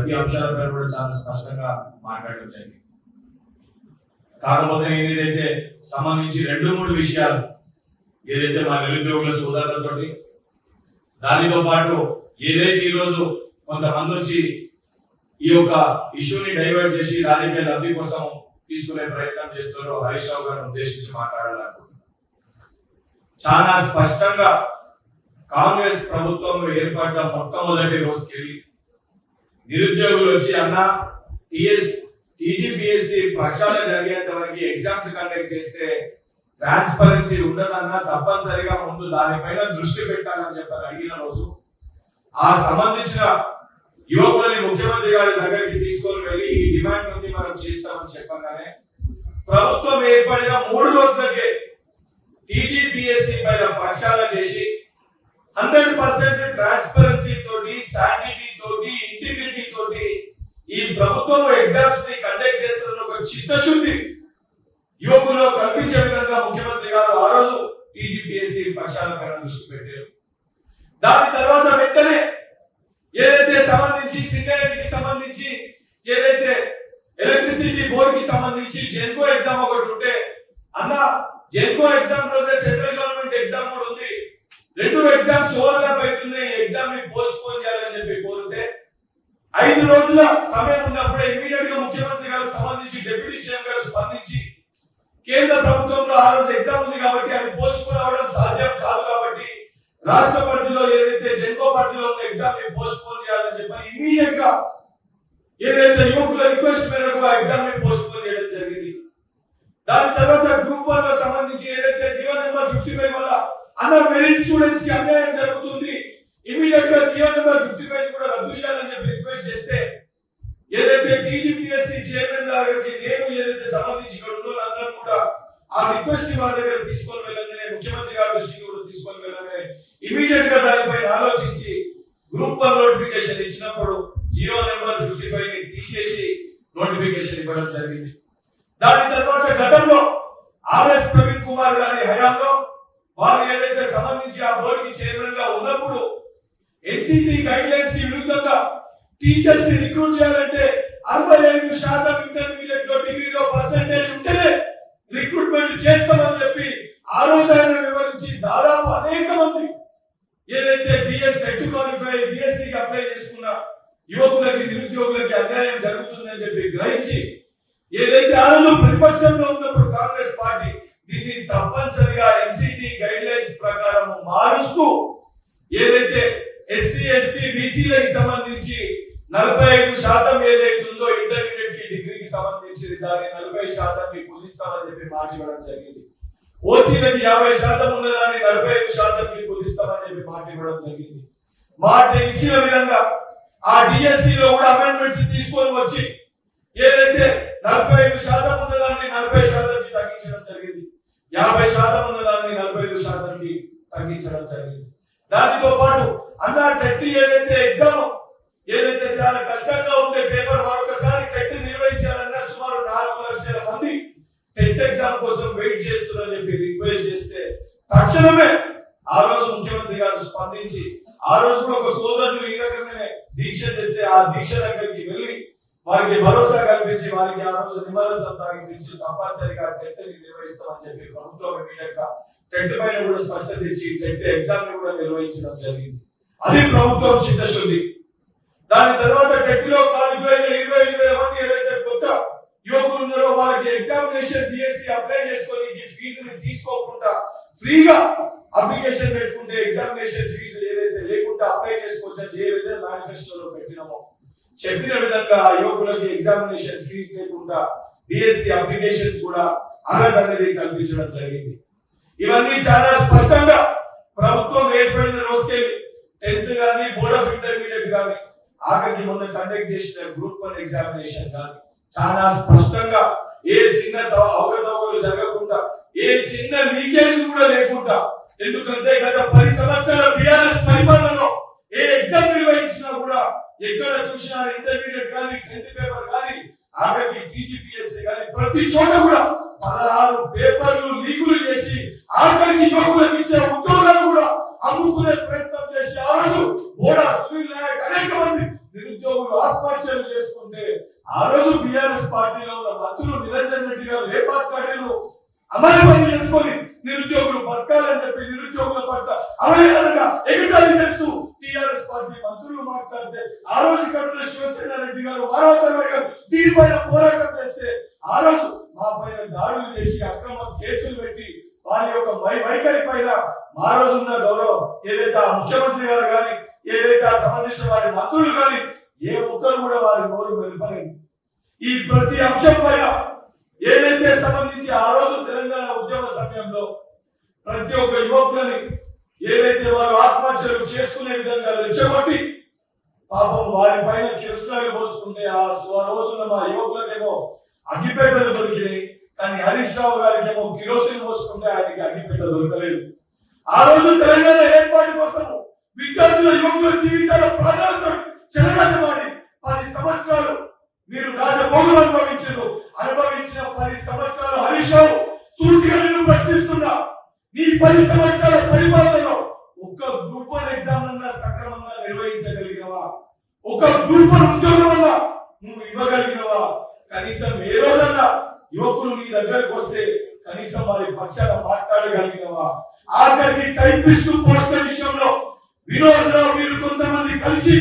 ప్రతి అంశాలపై కూడా చాలా స్పష్టంగా మాట్లాడడం జరిగింది. కాకపోతే ఏదైతే సంబంధించి 2-3 విషయాలు ఏదైతే మా నిరుద్యోగుల సోదరులతో దానితో పాటు ఏదైతే ఈరోజు కొంతమంది వచ్చి ఈ యొక్క ఇష్యూని డైవర్ట్ చేసి రాజకీయ లబ్ధి కోసం తీసుకునే ప్రయత్నం చేస్తున్నారో హరీష్ రావు గారిని ఉద్దేశించి మాట్లాడాలనుకుంటున్నాను. చాలా స్పష్టంగా కాంగ్రెస్ ప్రభుత్వం ఏర్పడ్డ మొట్టమొదటి రోజుకెళ్ళి నిరుద్యోగులు వచ్చి అన్న టీజీపీఎస్సీ పరీక్షలు జరిగేంత వరకు ఎగ్జామ్స్ కండక్ట్ చేస్తే ట్రాన్స్పరెన్సీ ఉండదన్నా తప్పనిసరిగా ముందు దానిపైన దృష్టి పెట్టాలని చెప్పని అడిగిన రోజు ఆ సంబంధించిన యువకులని ముఖ్యమంత్రి గారి దగ్గరికి తీసుకొని వెళ్ళి ఈ డిమాండ్ ఉంది మనం చేస్తామని చెప్పగానే ప్రభుత్వం ఏర్పడిన 3 రోజులకే టీజీపీఎస్సీ పైన పరీక్షలు చేసి 100% ట్రాన్స్పరెన్సీ తోటి శానిటీ తోటి ఇంటిగ్రిటీ తోటి ఈ ప్రభుత్వం ఎగ్జామ్స్ ని కండక్ట్ చేస్తున్న ఒక చిత్తశుద్ధి యువకుల్లో కల్పించే విధంగా ముఖ్యమంత్రి గారు ఆ రోజు టీజీపీఎస్సీ పరీక్షల పైన దృష్టి పెట్టారు. దాని తర్వాత వెంటనే ఏదైతే సంబంధించి సింగరేణికి సంబంధించి ఏదైతే ఎలక్ట్రిసిటీ బోర్డు కి సంబంధించి జెన్కో ఎగ్జామ్ ఒకటి ఉంటే అన్న జెన్కో ఎగ్జామ్ రోజే సెంట్రల్ గవర్నమెంట్ ఎగ్జామ్ కూడా ఉంది, 2 ఎగ్జామ్స్ ఓవర్లాప్ అవుతున్నాయి, ఎగ్జామ్ ని పోస్ట్ పోన్ చేయాలని చెప్పి కోరితే 5 రోజుల సమయం ఉన్నప్పుడే ఇమీడియట్ గా ముఖ్యమంత్రి గారు సంబంధించి డిప్యూటీ సీఎం గారు స్పందించి కేంద్ర ప్రభుత్వంలో ఆ రోజు ఎగ్జామ్ ఉంది కాబట్టి అది పోస్ట్ పోన్ అవ్వడం సాధ్యం కాదు కాబట్టి రాష్ట్ర పరిధిలో ఏదైతే జెన్కో పరిధిలో ఉన్న ఎగ్జామ్ ని పోస్ట్ పోన్ చేయాలని చెప్పి ఇమీడియట్ గా ఏదైతే యువకుల రిక్వెస్ట్ మేరకు ఆ ఎగ్జామ్ ని పోస్ట్ పోన్ చేయడం జరిగింది. దాని తర్వాత గ్రూప్ 1 లో సంబంధించి ఏదైతే జియో నెంబర్ 55 వల్ల అన్న మెరిట్ స్టూడెంట్స్ కి అన్యాయం జరుగుతుంది, ఇమీడియట్ గా జియో నెంబర్ 55 కూడా రద్దు చేయాలని చెప్పి రిక్వెస్ట్ చేస్తే ఏదైతే టీజీపీఎస్సీ చైర్మన్ గారికి నేను ఏదైతే సంబంధించి ఇక్కడ ఉన్న వాళ్ళందరం కూడా ఆ రిక్వెస్ట్ ని వాళ్ళ దగ్గర తీసుకొని వెళ్ళగానే ముఖ్యమంత్రి గారి దృష్టికి కూడా తీసుకొని వెళ్ళగానే ఇమీడియట్ గా దానిపైన ఆలోచించి గ్రూప్ 1 నోటిఫికేషన్ ఇచ్చినప్పుడు జియో నెంబర్ 55 ని తీసేసి నోటిఫికేషన్ ఇవ్వడం జరిగింది. దాని తర్వాత గతంలో ఆర్ఎస్ ప్రవీణ్ కుమార్ గారి హయాంలో వారు ఏదైతే సంబంధించి ఆ బోర్డుకి చైర్మన్ గా ఉన్నప్పుడు ఎన్సిటి గైడ్ లైన్స్ కి విరుద్ధంగా టీచర్స్ ని రిక్రూట్ చేయాలంటే 65% ఇంటర్మీడియట్ లో డిగ్రీలో పర్సెంటేజ్ ఉంటేనే రిక్రూట్మెంట్ చేస్తామని చెప్పి ఆ రోజు ఆయన వివరించి దాదాపు అనేక మంది ఏదైతే నెట్ క్వాలిఫై డిఎస్సికి అప్లై చేసుకున్న యువకులకి నిరుద్యోగులకి అన్యాయం జరుగుతుందని చెప్పి గ్రహించి ఏదైతే ఆ రోజు ప్రతిపక్షంలో ఉన్నప్పుడు కాంగ్రెస్ పార్టీ దీన్ని తప్పనిసరిగా ఎన్సిటి గైడ్ లైన్స్ ప్రకారం మారుస్తూ ఏదైతే ఎస్సీ ఎస్టీ బీసీలకు సంబంధించి 45% ఏదైతే ఉందో ఇంటర్మీడియట్ కి డిగ్రీకి సంబంధించి దాన్ని 40% కి కుదిస్తామని చెప్పి మాట ఇవ్వడం జరిగింది. ఓసీలకి 50% ఉన్నదాన్ని 45% కి కుదిస్తామని చెప్పి మాట ఇవ్వడం జరిగింది. మాట ఇచ్చిన విధంగా ఆ డిఎస్సి లో కూడా అమెండ్మెంట్స్ తీసుకొని వచ్చి ఏదైతే 45% ఉన్నదాన్ని 40% కి తగ్గించడం జరిగింది, 50% ఉన్నదాన్ని 45% కి తగ్గించడం జరిగింది. దానితో పాటు అన్న టెట్ ఏదైతే ఎగ్జామ్ ఏదైతే చాలా కష్టంగా ఉండే పేపర్ మరొకసారి టెట్ నిర్వహించాలన్నా సుమారు 4 లక్షల మంది టెట్ ఎగ్జామ్ కోసం వెయిట్ చేస్తున్నారని చెప్పి రిక్వెస్ట్ చేస్తే తక్షణమే ఆ రోజు ముఖ్యమంత్రి గారు స్పందించి ఆ రోజు కూడా ఒక సోదరులు ఈ రకంగానే దీక్ష చేస్తే ఆ దీక్ష దగ్గరికి వెళ్లి వారికి భరోసా కల్పించి వారికి ఆ రోజు నిమ్మరసం తాగించి తప్పనిసరిగా టెట్ ని నిర్వహిస్తామని చెప్పి ప్రభుత్వం ఇమీడియట్ గా టెట్ పైన కూడా స్పష్టత ఇచ్చి టెట్ ఎగ్జామ్ ని కూడా నిర్వహించడం జరిగింది. అది ప్రభుత్వం చిత్తశుద్ధి. దాని తర్వాత టెట్ లో క్వాలిఫై అయిన 25,000 మంది ఏదైతే కొత్త యువకులు ఉన్నారో వారికి ఎగ్జామినేషన్ డిఎస్సి అప్లై చేసుకొని ఫీజుని తీసుకోకుండా ఫ్రీగా అప్లికేషన్ పెట్టుకుంటే ఎగ్జామినేషన్ ఫీజు ఏదైతే లేకుండా అప్లై చేసుకోవచ్చు అని ఏ విధంగా మేనిఫెస్టోలో పెట్టినామో చెప్పిన విధంగా యువకులకి ఎగ్జామినేషన్ ఫీజు లేకుండా డిఎస్సి అప్లికేషన్స్ కూడా అర్హత అనేది కల్పించడం జరిగింది. ఇవన్నీ చాలా స్పష్టంగా ప్రభుత్వం ఏర్పడిన రోజుకెళ్ళి 10th గానీ బోర్డ్ ఆఫ్ ఇంటర్మీడియట్ గానీ ఆఖరికి మొన్న కండక్ట్ చేసిన గ్రూప్ 1 ఎగ్జామినేషన్ గానీ చాలా స్పష్టంగా ఏ చిన్న అవకతవకలు జరగకుండా ఏ చిన్న లీకేజ్ కూడా లేకుండా, ఎందుకంటే గత 10 సంవత్సరాల బిఆర్ఎస్ పరిపాలనలో ఏ ఎగ్జామ్ నిర్వహించినా కూడా ఎక్కడ చూసినా ఇంటర్మీడియట్ కానీ 10th పేపర్ కానీ ఆఖరికి టీజీపీఎస్సీ కానీ ప్రతి చోట కూడా 16 పేపర్లు లీకులు చేసి ఆఖరికి యువకులకు ఇచ్చే ఉద్యోగాలు కూడా అమ్ముకునే ప్రయత్నం చేసి ఆ రోజు బోడా సునీల్ నాయక్ అనేక మంది నిరుద్యోగులు నిరుద్యోగులు ఆత్మహత్యలు చేసుకుంటే ఆ రోజు బీఆర్ఎస్ పార్టీలో ఉన్న మంత్రులు నిరంజన్ రెడ్డి గారు ఏ పార్టీలు అమలు పని చేసుకొని నిరుద్యోగులు బతకాలని చెప్పి నిరుద్యోగుల పట్ల అవహేళనగా ఎగతాళి చేస్తూ టిఆర్ఎస్ పార్టీ మంత్రులు మాట్లాడితే ఆ రోజు ఇక్కడ ఉన్న శివసేన రెడ్డి గారు మానవతర్ గారు దీనిపైన పోరాటం చేస్తే ఆ రోజు మా పైన దాడులు చేసి అక్రమ కేసులు పెట్టి వారి యొక్క వైఖరి పైన మా రోజు ఉన్న గౌరవం ఏదైతే ఆ ముఖ్యమంత్రి గారు కానీ ఏదైతే ఆ సంబంధించిన వారి మంత్రులు కానీ ఏ ఒక్కరు కూడా వారి నోరు వెలుపలేదు. ఈ ప్రతి అంశం పైన ఏదైతే సంబంధించి ఆ రోజు తెలంగాణ ఉద్యమ సమయంలో ప్రతి ఒక్క యువకులని ఏదైతే వారు ఆత్మహత్యలు చేసుకునే విధంగా రెచ్చగొట్టి పాపం వారి పైన కిరసనాలు పోసుకుంటే ఆ రోజున మా యువకులకేమో అగ్గిపేటలు దొరికినాయి. కానీ హరీష్ రావు గారికి ఏమో కిరోసిన్ పోసుకుంటే ఆయనకి అగ్గిపేట దొరకలేదు. ఆ రోజు తెలంగాణ ఏర్పాటు కోసం విద్యార్థుల యువకుల జీవితాల ప్రాధాన్యత చెలగాటమాడి 10 సంవత్సరాలు మీరు రాజభోగులు అనుభవించిన 10 సంవత్సరాలు హరీష్ రావు సూటిగా నేను ప్రశ్నిస్తున్నా, నీ 10 సంవత్సరాల పరిపాలనలో ఒక్క గ్రూప్ 1 ఎగ్జామ్ అన్నా సక్రమంగా నిర్వహించగలిగినవా? ఒక గ్రూప్ 1 ఉద్యోగం అన్నా నువ్వు ఇవ్వగలిగినవా? కనీసం ఏ రోజన్నా యువకులు నీ దగ్గరకు వస్తే కనీసం వారి పక్షాన మాట్లాడగలిగినవా? ఆఖరికి టైపిస్ట్ పోస్టుల విషయంలో వినోద్ రావు మీరు కొంతమంది కలిసి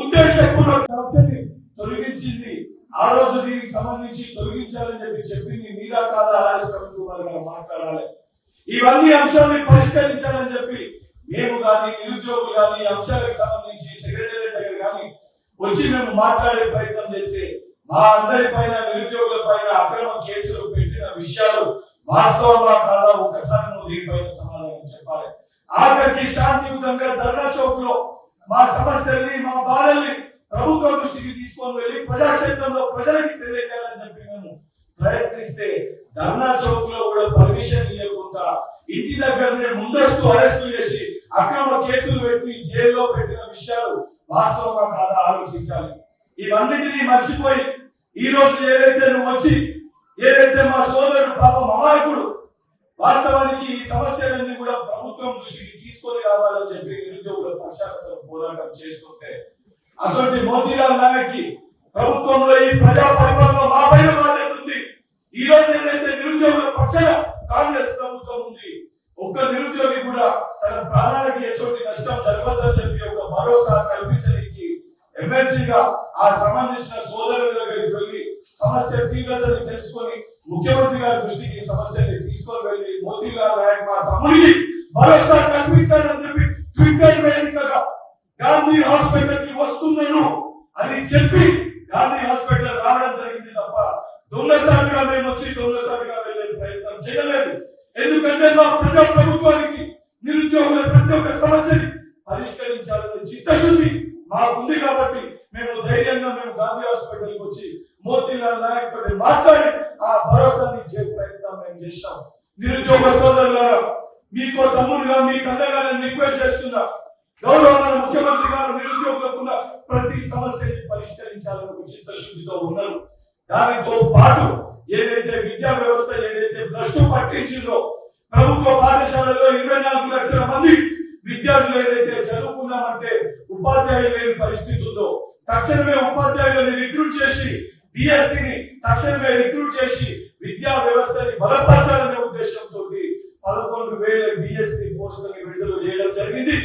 ఉద్దేశపూర్వక సమస్యని తొలగించింది. ఆ రోజు దీనికి సంబంధించి తొలగించాలని చెప్పింది మీరా కాదా? ఆర్ఎస్ ప్రభుత్వం గారు మాట్లాడాలి. ఇవన్నీ అంశాన్ని పరిష్కరించాలని చెప్పి మేము కానీ నిరుద్యోగులు కానీ అంశాలకు సంబంధించి సెక్రటేరియట్ దగ్గర కానీ వచ్చి మేము మాట్లాడే ప్రయత్నం చేస్తే మా అందరి పైన నిరుద్యోగుల పైన అక్రమ కేసులు పెట్టిన విషయాలు వాస్తవమా కాదా ఒక్కసారి నువ్వు దీనిపైన సమాధానం చెప్పాలి. ఆఖరికి శాంతియుతంగా ధర్నా చౌక్ లో మా సమస్యల్ని మా బాధల్ని ప్రభుత్వ దృష్టికి తీసుకొని వెళ్ళి ప్రజాక్షేత్రంలో ప్రజలకి తెలియజేయాలని చెప్పి మేము ప్రయత్నిస్తే ధర్నా చౌక్ లో కూడా పర్మిషన్ ఇవ్వకుండా ఇంటి దగ్గరనే ముందస్తు అరెస్టు చేసి అక్రమ కేసులు పెట్టి జైల్లో పెట్టిన విషయాలు వాస్తవంగా కాదా ఆలోచించాలి. ఇవన్నిటినీ మర్చిపోయి ఈ రోజు ఏదైతే నువ్వు వచ్చి ఏదైతే మా సోదరుడు పాపం అమాయకుడు వాస్తవానికి ఈ సమస్యలన్నీ కూడా ప్రభుత్వం దృష్టికి తీసుకొని రావాలని చెప్పి నిరుద్యోగుల పక్షాన పోరాటం చేస్తుంటే అసలు మోతీలాల్ నాయక్ కి ప్రభుత్వంలో ఈ ప్రజా పరిపాలన మా పైన బాధ్యత ఉంది. ఈ రోజు ఏదైతే నిరుద్యోగుల పక్షాన కాంగ్రెస్ ప్రభుత్వం ఉంది, ఒక్క నిరుద్యోగి కూడా తన ప్రాణాలకి ఎటువంటి నష్టం జరగదని చెప్పి ఒక భరోసా కల్పించడానికి ఎమ్మెల్సీగా ఆ సంబంధించిన సోదరుల దగ్గరికి వెళ్ళి సమస్య తీవ్రతని తెలుసుకొని ముఖ్యమంత్రి గారి దృష్టికి సమస్యని తీసుకొని వెళ్ళి మోతీలాల్ నాయక్ మా తమ్ముడికి భరోసా కల్పించాలని చెప్పి ట్విట్టర్ వేదికగా గాంధీ హాస్పిటల్ కి వస్తున్నాను అని చెప్పి గాంధీ హాస్పిటల్ రావడం జరిగింది తప్ప దొంగసారిగా మేము వచ్చి దొంగసారిగా వెళ్ళే ప్రయత్నం చేయలేదు. ఎందుకంటే మా ప్రజా ప్రభుత్వానికి నిరుద్యోగుల ప్రతి ఒక్క సమస్యని పరిష్కరించాలని చిత్తశుద్ధి మాకుంది కాబట్టి మేము ధైర్యంగా మేము గాంధీ హాస్పిటల్ కి వచ్చి మోతీలాల్ నాయక్ తోటి మాట్లాడి ఆ భరోసాని ఇచ్చే ప్రయత్నం మేము చేశాం. నిరుద్యోగ సోదరులారా, మీకో తమ్ముడుగా మీకు అందగా నేను రిక్వెస్ట్ చేస్తున్నా, గౌరవమైన ముఖ్యమంత్రి గారు నిరుద్యోగులకున్న ప్రతి సమస్యని పరిష్కరించాలని ఒక చిత్తశుద్ధితో ఉన్నారు. దానితో పాటు ఏదైతే విద్యా వ్యవస్థ ఏదైతే భ్రష్టు పట్టించిందో ప్రభుత్వ పాఠశాలలో 24 లక్షల మంది విద్యార్థులు ఏదైతే చదువుకున్నామంటే ఉపాధ్యాయులు లేని పరిస్థితి ఉందో తక్షణమే ఉపాధ్యాయులను రిక్రూట్ చేసి డిఎస్సిని తక్షణమే రిక్రూట్ చేసి విద్యా వ్యవస్థని బలపరచాలనే ఉద్దేశంతో 11,000 డిఎస్సి పోస్టులని విడుదల చేయడం జరిగింది.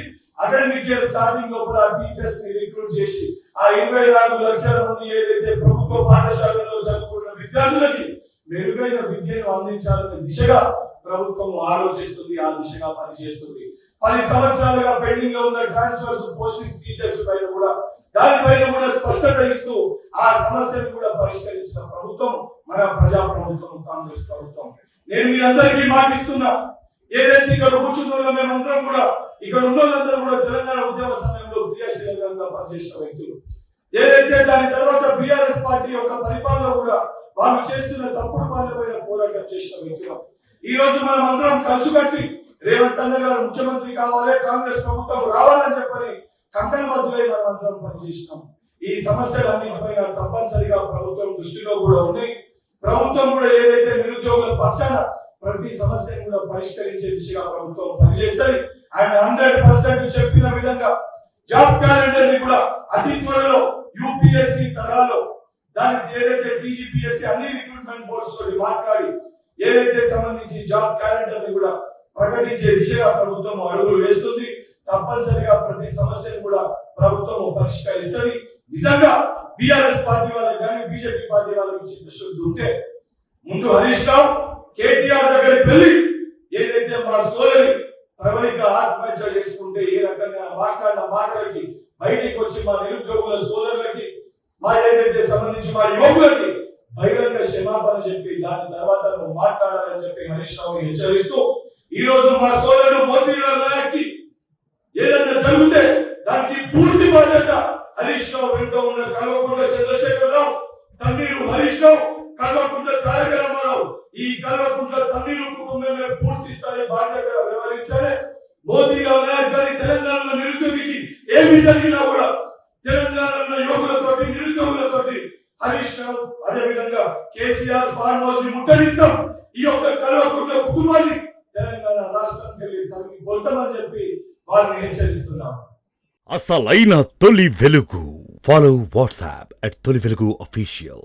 అకాడమిక్ ఇయర్ స్టార్టింగ్ లోపల టీచర్స్ ని రిక్రూట్ చేసి ఆ 24 లక్షల మంది ఏదైతే ప్రభుత్వ పాఠశాలలో చదువుకున్న విద్యార్థులకి మెరుగైన విద్యను అందించాలనే దిశగా ప్రభుత్వం ఆలోచిస్తుంది, ఆ దిశగా పనిచేస్తుంది. 10 సంవత్సరాలుగా పెండింగ్ లో ఉన్న ట్రాన్స్ఫర్స్ పోస్టింగ్స్ టీచర్స్ పైన కూడా దానిపైన కూడా స్పష్టత ఇస్తూ ఆ సమస్యను కూడా పరిష్కరించిన ప్రభుత్వం మన ప్రజా ప్రభుత్వం కాంగ్రెస్ ప్రభుత్వం. నేను మీ అందరికీ మాటిస్తున్నా, ఏదైతే ఇక్కడ కూర్చున్న మేమందరం కూడా ఇక్కడ ఉన్న వాళ్ళందరూ కూడా తెలంగాణ ఉద్యమ సమయంలో క్రియాశీలంగా పనిచేసిన వ్యక్తులు. ఏదైతే దాని తర్వాత బీఆర్ఎస్ పార్టీ యొక్క పరిపాలన కూడా వాళ్ళు చేస్తున్న తప్పుడు పనులపైన పోరాటం చేసిన వ్యక్తులు. ఈ రోజు మనం అందరం కలుసుకట్టి రేవంత్ అన్న గారు ముఖ్యమంత్రి కావాలి, కాంగ్రెస్ ప్రభుత్వం రావాలని చెప్పని కంకణబద్దులై మనం అందరం పనిచేసినాం. ఈ సమస్యలన్నింటిపైన తప్పనిసరిగా ప్రభుత్వం దృష్టిలో కూడా ఉన్నాయి. ప్రభుత్వం కూడా ఏదైతే నిరుద్యోగుల పక్షాన ప్రతి సమస్యను కూడా పరిష్కరించే దిశగా ప్రభుత్వం పనిచేస్తుంది. ఆయన 100% చెప్పిన విధంగా జాబ్ క్యాలెండర్ ని కూడా అతి త్వరలో యూపీఎస్సీ తరాలో దానికి ఏదైతే టీజీపీఎస్సీ అన్ని రిక్రూట్మెంట్ బోర్డ్స్ తోటి మాట్లాడి ఏదైతే సంబంధించి జాబ్ క్యాలెండర్ ని కూడా ప్రకటించే దిశగా ప్రభుత్వం అడుగులు వేస్తుంది. తప్పనిసరిగా ప్రతి సమస్యను కూడా ప్రభుత్వం పరిష్కరిస్తుంది. నిజంగా బీఆర్ఎస్ పార్టీ వాళ్ళకి కానీ బీజేపీ పార్టీ వాళ్ళకి చిత్తశుద్ధి ఉంటే ముందు హరీష్ రావు కేటీఆర్ దగ్గరికి వెళ్ళి ఏదైతే మా సోదరి ప్రవళిక ఆత్మహత్య చేసుకుంటే ఏ రకంగా మాట్లాడిన మాటలకి బయటికి వచ్చి మా నిరుద్యోగుల సోదరులకి మా ఏదైతే సంబంధించి మా యువకులకి బహిరంగ క్షమాపణ చెప్పి దాని తర్వాత నువ్వు మాట్లాడాలని చెప్పి హరీష్ రావుని హెచ్చరిస్తూ ఈ రోజు మా సోదరుడు మోతీలాల్ నాయక్ ఏదైనా జరిగితే దానికి పూర్తి బాధ్యత హరీష్ రావు వెంట ఉన్న కల్వకుంట్ల చంద్రశేఖర్ రావు తన్నీరు హరీష్ రావు కల్వకుంట్ల తారక రామారావు ఈ కల్వకుంట్ల తన్నీరు కుటుంబమే పూర్తి స్థాయి బాధ్యత వ్యవహరించాలి. మోతీలాల్ నాయక్ గారి తెలంగాణలో నిరుద్యోగికి ఏమి జరిగినా కూడా తెలంగాణలో యువకులతోటి నిరుద్యోగులతోటి హరీష్ రావు అదే విధంగా కేసీఆర్ ఫార్మ్ హౌస్ ని ముట్టడిస్తాం. ఈ యొక్క కల్వకుంట్ల కుటుంబాన్ని తెలంగాణ రాష్ట్రానికి వెళ్ళి తనకి కొడతామని చెప్పి వారిని హెచ్చరిస్తున్నాం. అసలైన తొలి వెలుగు. ఫాలో వాట్సాప్ @తొలి వెలుగు అఫీషియల్.